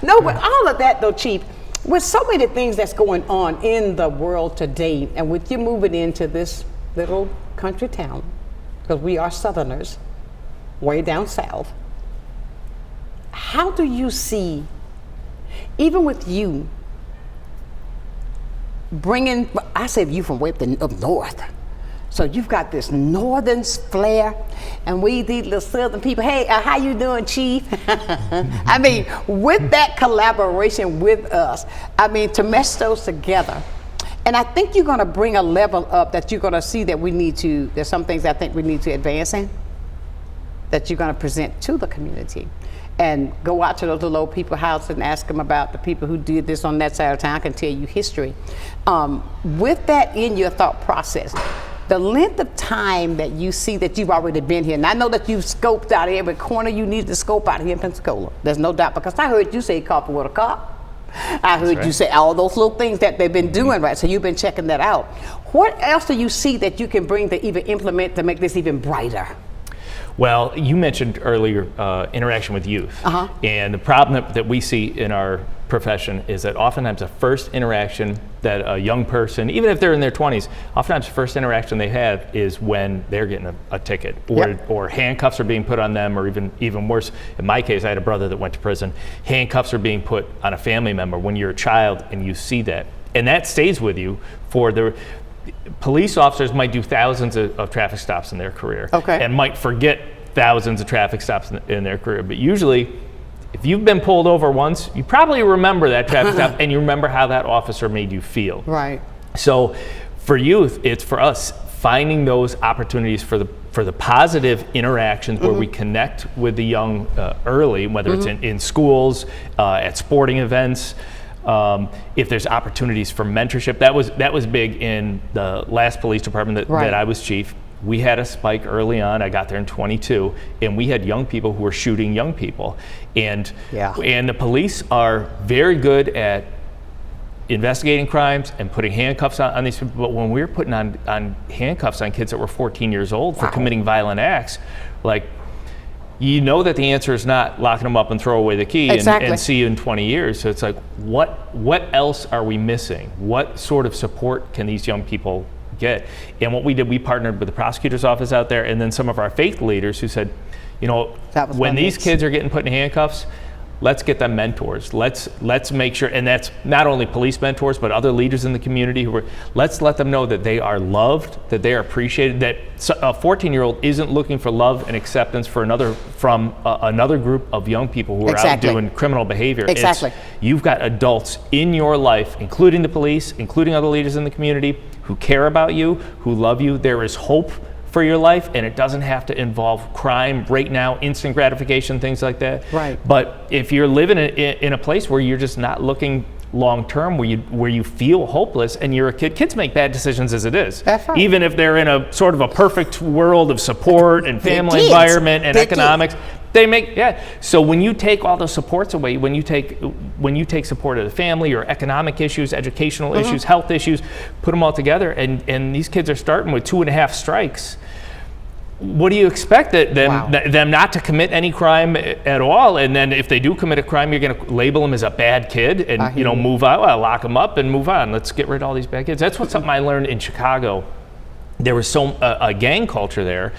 No, but all of that though, Chief, with so many things that's going on in the world today, and with you moving into this little country town, because we are Southerners, way down south, how do you see, even with you, bringing, I say you from way up north, so you've got this northern flair, and we these little southern people, hey, how you doing, Chief? I mean, with that collaboration with us, I mean, to mesh those together, and I think you're gonna bring a level up that you're gonna see that there's some things I think we need to advance in, that you're gonna present to the community. And go out to those little old people's houses and ask them about the people who did this on that side of town. I can tell you history. With that in your thought process, the length of time that you see that you've already been here, and I know that you've scoped out every corner you need to scope out here in Pensacola. There's no doubt, because I heard you say coffee with a cop. I heard you say all those little things that they've been doing, right? So you've been checking that out. What else do you see that you can bring to even implement to make this even brighter? Well, you mentioned earlier interaction with youth. And the problem that we see in our profession is that oftentimes the first interaction that a young person, even if they're in their 20s, oftentimes the first interaction they have is when they're getting a ticket, or handcuffs are being put on them, or even worse. In my case, I had a brother that went to prison. Handcuffs are being put on a family member when you're a child, and you see that. And that stays with you for the... Police officers might do thousands of traffic stops in their career, and might forget thousands of traffic stops in their career. But usually, if you've been pulled over once, you probably remember that traffic stop, and you remember how that officer made you feel. Right. So for youth, it's for us finding those opportunities for the positive interactions where we connect with the young early, whether it's in schools, at sporting events. If there's opportunities for mentorship, that was big in the last police department that I was chief. We had a spike early on. I got there in 22, and we had young people who were shooting young people, and the police are very good at investigating crimes and putting handcuffs on these people. But when we were putting on handcuffs on kids that were 14 years old for committing violent acts, like, you know that the answer is not locking them up and throw away the key and see you in 20 years. So it's like, what else are we missing? What sort of support can these young people get? And what we did, we partnered with the prosecutor's office out there and then some of our faith leaders who said, you know, when these kids are getting put in handcuffs, let's get them mentors. Let's make sure, and that's not only police mentors, but other leaders in the community let's let them know that they are loved, that they are appreciated, that a 14-year-old isn't looking for love and acceptance from another group of young people who are out doing criminal behavior. You've got adults in your life, including the police, including other leaders in the community, who care about you, who love you. There is hope for your life, and it doesn't have to involve crime right now, instant gratification, things like that. Right. But if you're living in a place where you're just not looking long term, where you feel hopeless, and you're a kid, kids make bad decisions as it is. That's right. Even if they're in a sort of a perfect world of support and family environment and economics. They make, So when you take all those supports away, when you take support of the family or economic issues, educational issues, health issues, put them all together, and these kids are starting with 2.5 strikes. What do you expect them not to commit any crime at all? And then if they do commit a crime, you're going to label them as a bad kid and move on, lock them up and move on. Let's get rid of all these bad kids. That's something I learned in Chicago. There was a gang culture there.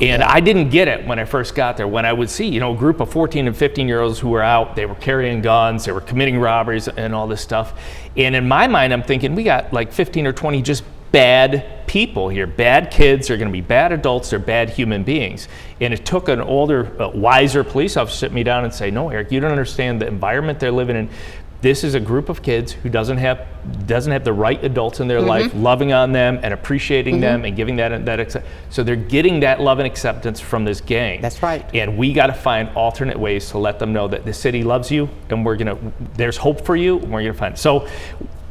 And I didn't get it when I first got there. When I would see, a group of 14 and 15-year-olds who were out, they were carrying guns, they were committing robberies and all this stuff. And in my mind, I'm thinking, we got like 15 or 20 just bad people here, bad kids. They're going to be bad adults. They're bad human beings. And it took an older, wiser police officer to sit me down and say, no, Eric, you don't understand the environment they're living in. This is a group of kids who doesn't have the right adults in their life loving on them and appreciating them and giving that so they're getting that love and acceptance from this gang. That's right. And we got to find alternate ways to let them know that the city loves you and there's hope for you, and we're gonna find it. So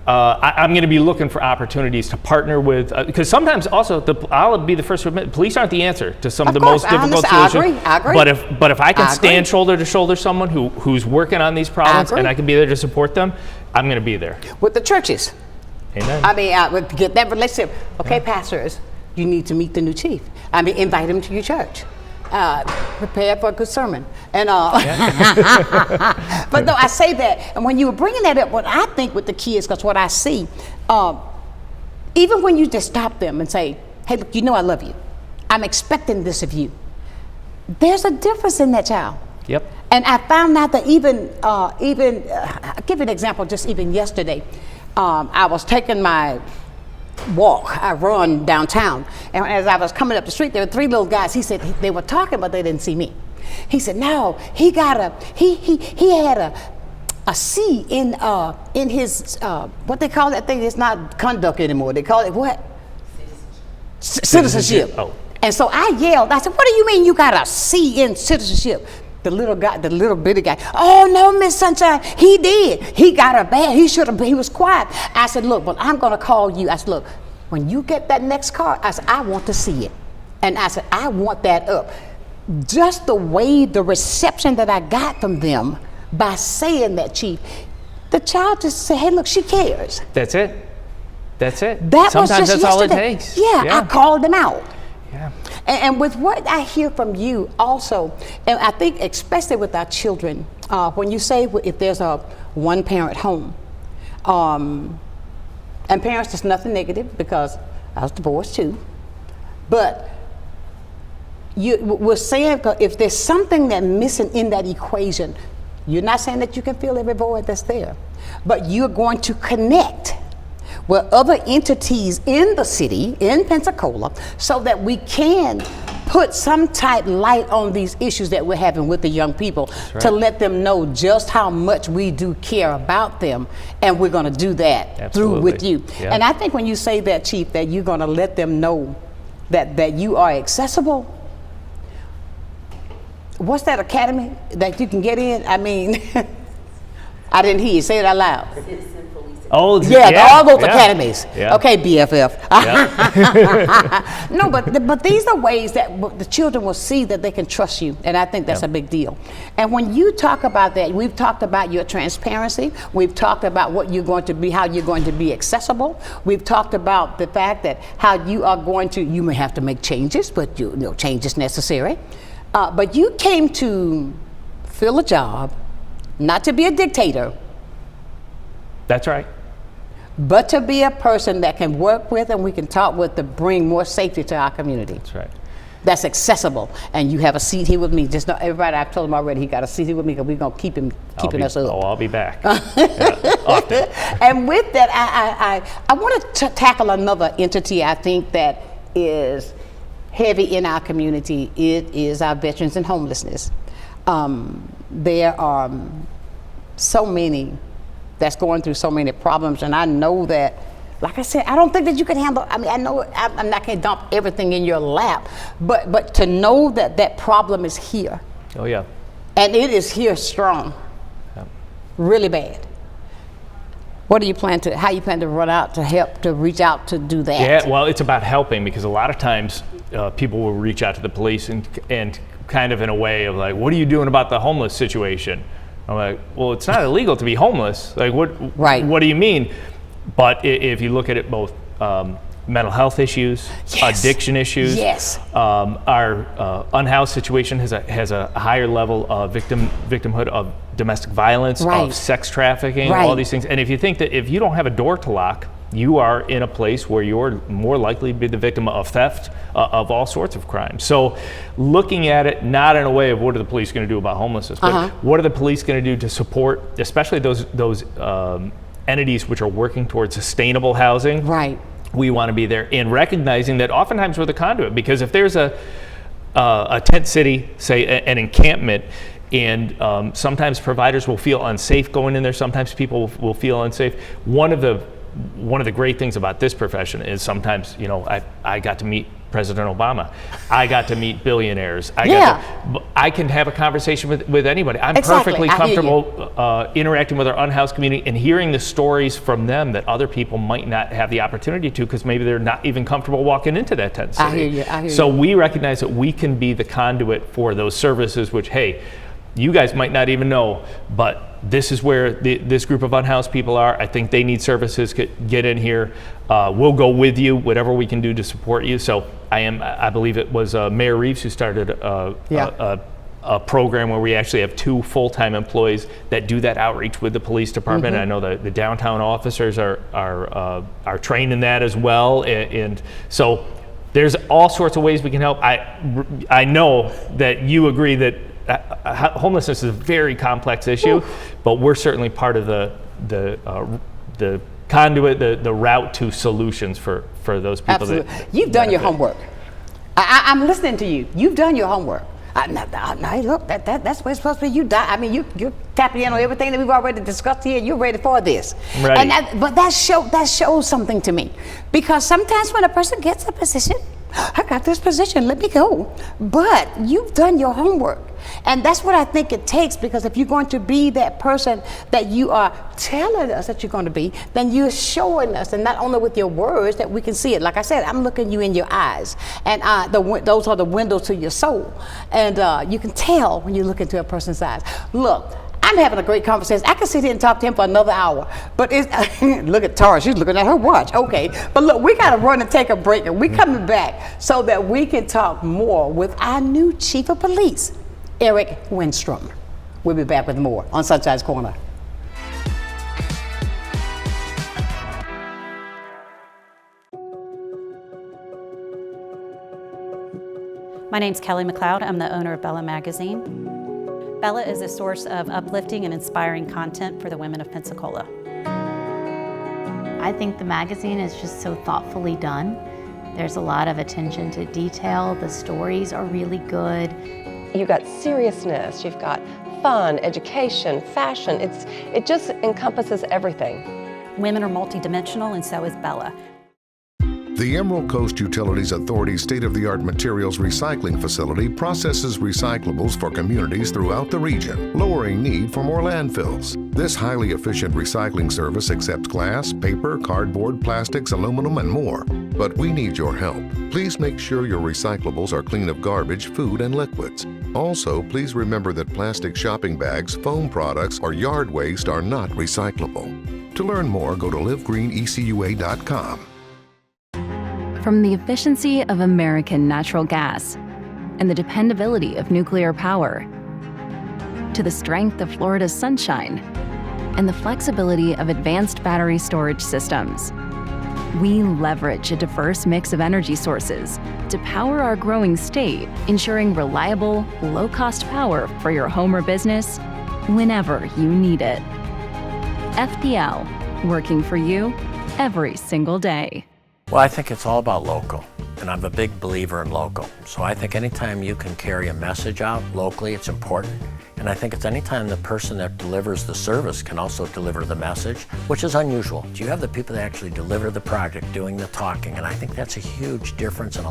I'm going to be looking for opportunities to partner with, because sometimes also, I'll be the first to admit, police aren't the answer to some of the most difficult solutions. I agree. But if I can stand shoulder to shoulder someone who's working on these problems and I can be there to support them, I'm going to be there. With the churches. Amen. I mean, I would get that relationship. Okay, pastors, you need to meet the new chief. I mean, invite him to your church. Prepare for a good sermon. And but no, I say that, and when you were bringing that up, what I think with the kids, because what I see, even when you just stop them and say, hey, look, I love you. I'm expecting this of you. There's a difference in that child. Yep. And I found out that even I'll give you an example, just even yesterday, I was taking my walk. I run downtown, and as I was coming up the street, there were 3 little guys. He said they were talking, but they didn't see me. He said, no, he had a C in his what they call that thing. It's not conduct anymore. They call it what? Citizenship. Oh. And so I yelled. I said, what do you mean you got a C in citizenship? The little bitty guy. Oh no, Miss Sonshine, he did. He got a bad. He should have. He was quiet. I said, look, but I'm gonna call you. I said, look, when you get that next car, I said, I want to see it, and I said, I want that up. Just the reception that I got from them by saying that, Chief, the child just said, hey, look, she cares. That's it. Sometimes that's all it takes. Yeah, I called them out. Yeah. And with what I hear from you also, and I think especially with our children, when you say if there's a one-parent home, and parents, there's nothing negative because I was divorced too, but we're saying if there's something that's missing in that equation, you're not saying that you can fill every void that's there, but you're going to connect with other entities in the city, in Pensacola, so that we can put some type light on these issues that we're having with the young people, to let them know just how much we do care about them, and we're going to do that through with you. Yeah. And I think when you say that, Chief, that you're going to let them know that you are accessible. What's that academy that you can get in? I mean, I didn't hear you. Say it out loud. Oh, all those academies. Yeah. Okay, BFF. Yeah. No, but these are ways that the children will see that they can trust you, and I think that's a big deal. And when you talk about that, we've talked about your transparency. We've talked about what you're going to be, how you're going to be accessible. We've talked about the fact that how you are going to, you may have to make changes, but change is necessary. But you came to fill a job, not to be a dictator, That's right. but to be a person that can work with and we can talk with to bring more safety to our community. That's right. That's accessible. And you have a seat here with me. Just know, everybody, I've told him already, he got a seat here with me because we're going to keep him keeping us up. Oh, I'll be back. Yeah, often. And with that, I want to tackle another entity I think that is heavy in our community. It is our veterans and homelessness. There are so many that's going through so many problems, and I know that, like I said, I don't think that you can handle, I mean, I know I'm not going to dump everything in your lap, but to know that that problem is here. Oh, yeah. And it is here strong, really bad. How you plan to run out to help, to reach out to do that? Yeah, well, it's about helping, because a lot of times people will reach out to the police and kind of in a way of like, what are you doing about the homeless situation? I'm like, well, it's not illegal to be homeless. Like, what do you mean? But if you look at it both mental health issues, addiction issues, our unhoused situation has a higher level of victimhood of domestic violence, of sex trafficking, all these things. And if you think that if you don't have a door to lock, you are in a place where you're more likely to be the victim of theft, of all sorts of crimes. So looking at it not in a way of what are the police going to do about homelessness, but what are the police going to do to support, especially those entities which are working towards sustainable housing. Right. We want to be there, and recognizing that oftentimes we're the conduit, because if there's a tent city, say an encampment, and sometimes providers will feel unsafe going in there, sometimes people will feel unsafe. One of the great things about this profession is sometimes, I got to meet President Obama. I got to meet billionaires. I can have a conversation with anybody. I'm perfectly comfortable interacting with our unhoused community and hearing the stories from them that other people might not have the opportunity to, because maybe they're not even comfortable walking into that tent city. I hear you. So we recognize that we can be the conduit for those services, which, hey, you guys might not even know, but this is where this group of unhoused people are. I think they need services. Get in here. We'll go with you, whatever we can do to support you. So I believe it was Mayor Reeves who started a program where we actually have 2 full-time employees that do that outreach with the police department. I know the downtown officers are trained in that as well, and so there's all sorts of ways we can help. I know that you agree that homelessness is a very complex issue, but we're certainly part of the conduit, the route to solutions for those people. Absolutely. You've done your homework. I'm listening to you. You've done your homework. Now, look, that's what it's supposed to be. You're tapping in on everything that we've already discussed here. You're ready for this. Ready. But that shows something to me, because sometimes when a person gets a position, I got this position, let me go. But you've done your homework. And that's what I think it takes, because if you're going to be that person that you are telling us that you're going to be, then you're showing us, and not only with your words, that we can see it. Like I said, I'm looking you in your eyes, and those are the windows to your soul. And you can tell when you look into a person's eyes. Look, I'm having a great conversation. I could sit here and talk to him for another hour, but look at Tara, she's looking at her watch. Okay, but look, we got to run and take a break, and we're coming back so that we can talk more with our new Chief of Police, Eric Winstrom. We'll be back with more on Sunshine's Corner. My name's Kelly McLeod. I'm the owner of Bella Magazine. Bella is a source of uplifting and inspiring content for the women of Pensacola. I think the magazine is just so thoughtfully done. There's a lot of attention to detail. The stories are really good. You've got seriousness, you've got fun, education, fashion. It just encompasses everything. Women are multidimensional, and so is Bella. The Emerald Coast Utilities Authority's state-of-the-art materials recycling facility processes recyclables for communities throughout the region, lowering need for more landfills. This highly efficient recycling service accepts glass, paper, cardboard, plastics, aluminum, and more. But we need your help. Please make sure your recyclables are clean of garbage, food, and liquids. Also, please remember that plastic shopping bags, foam products, or yard waste are not recyclable. To learn more, go to livegreenecua.com. From the efficiency of American natural gas and the dependability of nuclear power, to the strength of Florida's sunshine and the flexibility of advanced battery storage systems. We leverage a diverse mix of energy sources to power our growing state, ensuring reliable, low-cost power for your home or business whenever you need it. FPL, working for you every single day. Well, I think it's all about local, and I'm a big believer in local. So I think anytime you can carry a message out locally, it's important. And I think it's anytime the person that delivers the service can also deliver the message, which is unusual. You have the people that actually deliver the project doing the talking, and I think that's a huge difference, and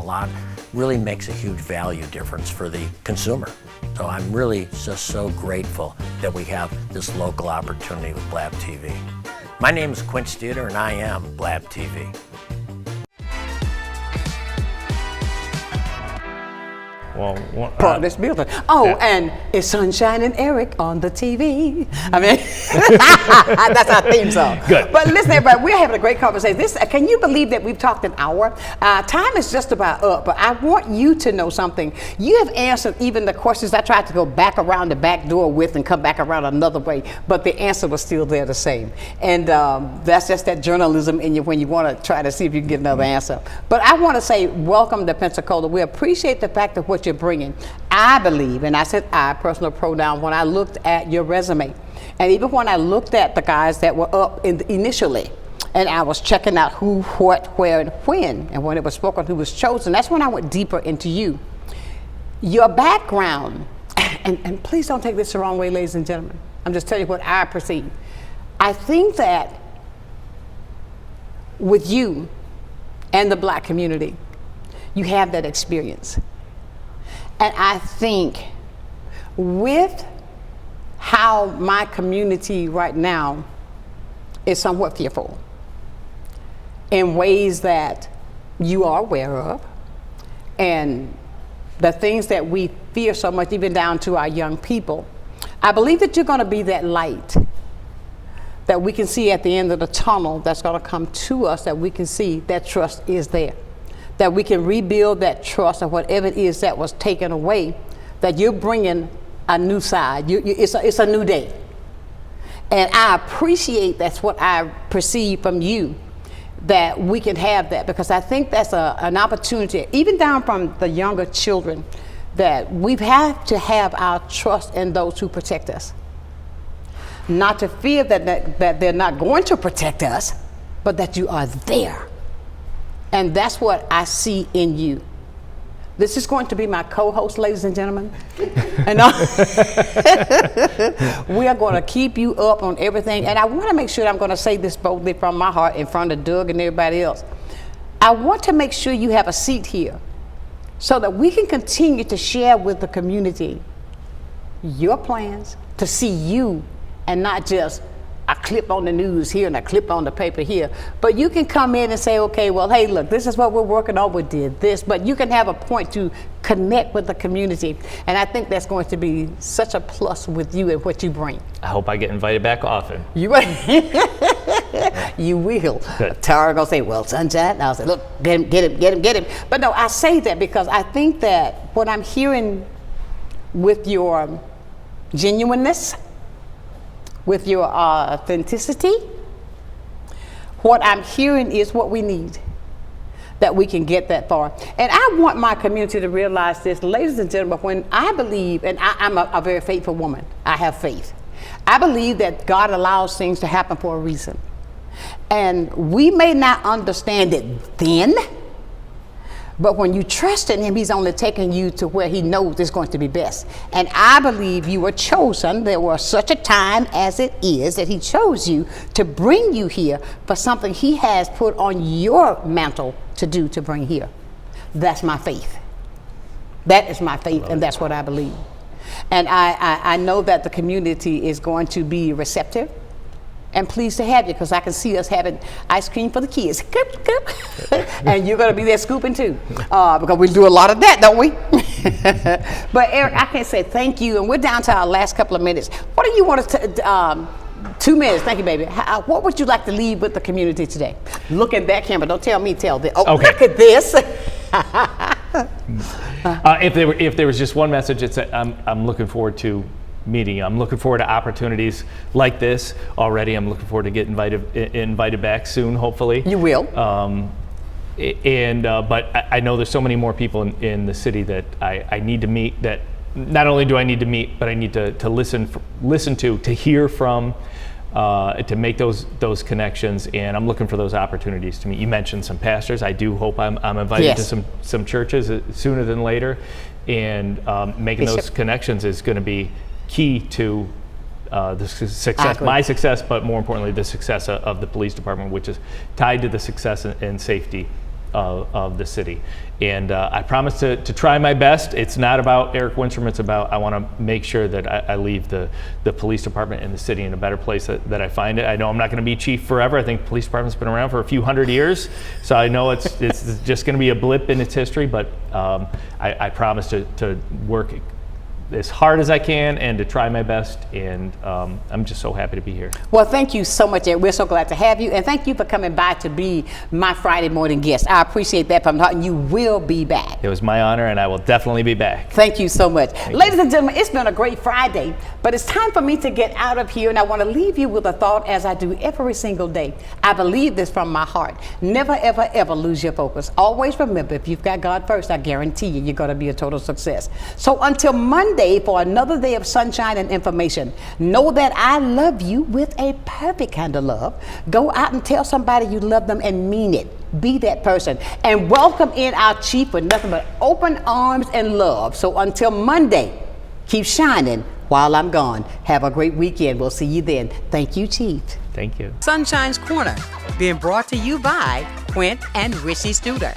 really makes a huge value difference for the consumer. So I'm really just so grateful that we have this local opportunity with Blab TV. My name is Quint Studer, and I am Blab TV. Well, part of this building. Oh, yeah. And it's Sonshine and Eric on the TV. I mean, that's our theme song. Good. But listen, everybody, we're having a great conversation. Can you believe that we've talked an hour? Time is just about up, but I want you to know something. You have answered even the questions I tried to go back around the back door with and come back around another way, but the answer was still there the same. And that's just that journalism in you when you want to try to see if you can get another answer. But I want to say welcome to Pensacola. We appreciate the fact of what you're bringing. I believe, and I said I, personal pronoun, when I looked at your resume, and even when I looked at the guys that were up initially, and I was checking out who, what, where, and when, and when it was spoken, who was chosen, that's when I went deeper into you. Your background, and please don't take this the wrong way, ladies and gentlemen, I'm just telling you what I perceive. I think that with you and the Black community, you have that experience. And I think with how my community right now is somewhat fearful in ways that you are aware of, and the things that we fear so much, even down to our young people, I believe that you're going to be that light that we can see at the end of the tunnel that's going to come to us, that we can see that trust is there, that we can rebuild that trust of whatever it is that was taken away, that you're bringing a new side. It's a new day. And I appreciate that's what I perceive from you, that we can have that, because I think that's an opportunity, even down from the younger children, that we have to have our trust in those who protect us. Not to fear that they're not going to protect us, but that you are there. And that's what I see in you. This is going to be my co-host, ladies and gentlemen. And we are going to keep you up on everything. And I want to make sure, I'm going to say this boldly from my heart in front of Doug and everybody else. I want to make sure you have a seat here so that we can continue to share with the community your plans, to see you and not just a clip on the news here and a clip on the paper here, but you can come in and say, okay, well, hey, look, this is what we're working on, we did this, but you can have a point to connect with the community, and I think that's going to be such a plus with you and what you bring. I hope I get invited back often. You will. You will. Good. Tara gonna say, well, Sunshine, and I'll say, look, get him. But no, I say that because I think that what I'm hearing with your genuineness, with your authenticity, what I'm hearing is what we need, that we can get that far. And I want my community to realize this, ladies and gentlemen, when I believe, and I'm a very faithful woman, I have faith. I believe that God allows things to happen for a reason. And we may not understand it then, but when you trust in him, he's only taking you to where he knows is going to be best. And I believe you were chosen. There was such a time as it is that he chose you to bring you here for something he has put on your mantle to do, to bring here. That's my faith. That is my faith, and that's what I believe. And I know that the community is going to be receptive and pleased to have you, because I can see us having ice cream for the kids. And you're going to be there scooping too, because we do a lot of that, don't we? But Eric, I can say thank you, and we're down to our last couple of minutes. What do you want to 2 minutes, thank you, baby. What would you like to leave with the community today? Look at that camera, don't tell me, tell them. Oh, okay. Look at this. If there was just one message, it's that I'm looking forward to meeting you. I'm looking forward to opportunities like this already. I'm looking forward to get invited back soon, hopefully. You will. But I know there's so many more people in the city that I need to meet. That not only do I need to meet, but I need to listen to hear from, to make those connections. And I'm looking for those opportunities to meet. You mentioned some pastors. I do hope I'm invited to some churches sooner than later, and making those connections is going to be key to the success, my success, but more importantly, the success of the police department, which is tied to the success and safety of the city. And I promise to try my best. It's not about Eric Winstrom. It's about, I want to make sure that I leave the police department and the city in a better place that I find it. I know I'm not going to be chief forever. I think the police department's been around for a few hundred years, so I know it's just going to be a blip in its history. But I promise to work as hard as I can and to try my best, and I'm just so happy to be here. Well, thank you so much, Eric. We're so glad to have you, and thank you for coming by to be my Friday morning guest. I appreciate that from the heart, and you will be back. It was my honor, and I will definitely be back. Thank you so much. Ladies and gentlemen, it's been a great Friday, but it's time for me to get out of here, and I want to leave you with a thought, as I do every single day. I believe this from my heart. Never, ever, ever lose your focus. Always remember, if you've got God first, I guarantee you're going to be a total success. So until Monday, for another day of sunshine and information, know that I love you with a perfect kind of love. Go out and tell somebody you love them and mean it. Be that person. And welcome in our chief with nothing but open arms and love. So until Monday, keep shining while I'm gone. Have a great weekend. We'll see you then. Thank you, Chief. Thank you. Sunshine's Corner, being brought to you by Quint and Richie Studer.